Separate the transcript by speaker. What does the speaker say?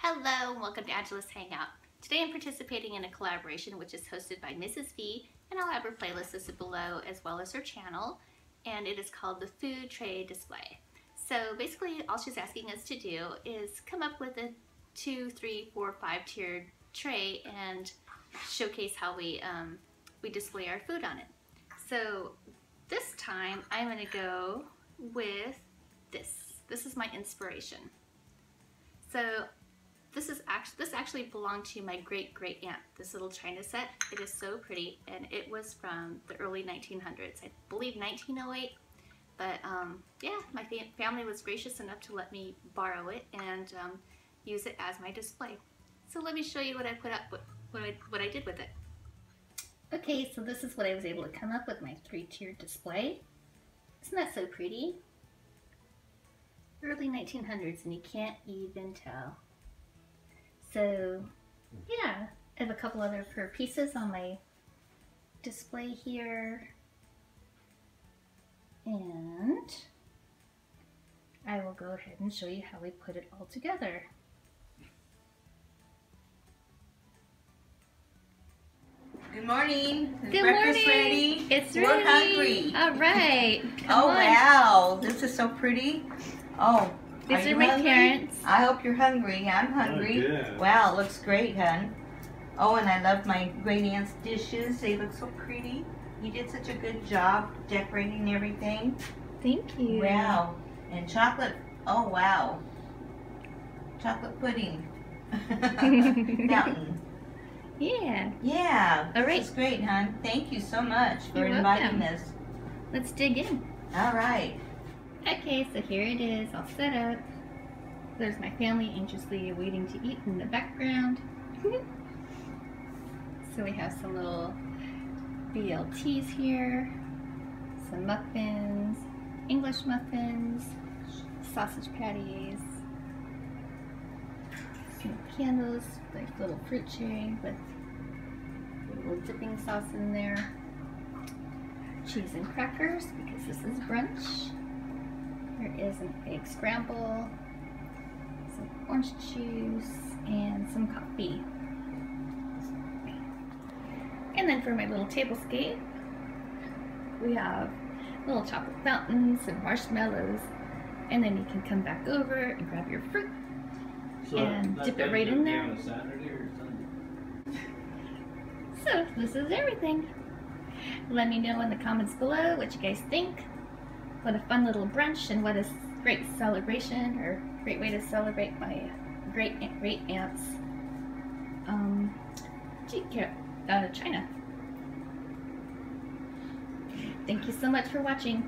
Speaker 1: Hello and welcome to Angela's Hangout. Today I'm participating in a collaboration which is hosted by Mrs. V, and I'll have her playlist listed below as well as her channel, and it is called the Food Tray Display. So basically all she's asking us to do is come up with a 2, 3, 4, 5 tiered tray and showcase how we display our food on it. So this time I'm going to go with this. This is my inspiration. So this actually belonged to my great aunt. This little china set. It is so pretty, and it was from the early 1900s. I believe 1908. But yeah, my family was gracious enough to let me borrow it and use it as my display. So let me show you what I put up with, what I did with it. Okay, so this is what I was able to come up with, my 3-tiered display. Isn't that so pretty? Early 1900s, and you can't even tell. So yeah, I have a couple other pieces on my display here, and I will go ahead and show you how we put it all together.
Speaker 2: Good morning.
Speaker 1: Good
Speaker 2: Breakfast
Speaker 1: morning.
Speaker 2: Ready?
Speaker 1: It's
Speaker 2: We're
Speaker 1: ready.
Speaker 2: hungry.
Speaker 1: All right.
Speaker 2: Oh wow, this is so pretty. Oh,
Speaker 1: these are
Speaker 2: you
Speaker 1: my
Speaker 2: hungry?
Speaker 1: parents.
Speaker 2: I hope you're hungry. I'm hungry.
Speaker 3: Oh, yeah.
Speaker 2: Wow, it looks great, hun. Oh, and I love my great aunt's dishes. They look so pretty. You did such a good job decorating everything.
Speaker 1: Thank you.
Speaker 2: Wow. And chocolate. Oh wow. Chocolate pudding. Fountain.
Speaker 1: Yeah.
Speaker 2: Yeah.
Speaker 1: All right.
Speaker 2: This is great, hon. Thank you so much for
Speaker 1: You're
Speaker 2: inviting
Speaker 1: welcome.
Speaker 2: us.
Speaker 1: Let's dig in.
Speaker 2: All right.
Speaker 1: Okay, so here it is, all set up. There's my family anxiously waiting to eat in the background. So we have some little BLTs here, some muffins, English muffins, sausage patties, some candles, like little fruit cherry with a little dipping sauce in there, cheese and crackers because this is brunch. There is an egg scramble, some orange juice, and some coffee. And then for my little tablescape, we have little chocolate fountains and marshmallows. And then you can come back over and grab your fruit and dip it right in there.
Speaker 3: On a Saturday or Sunday?
Speaker 1: So this is everything. Let me know in the comments below what you guys think. What a fun little brunch, and what a great celebration, or great way to celebrate my great aunt's China. Thank you so much for watching.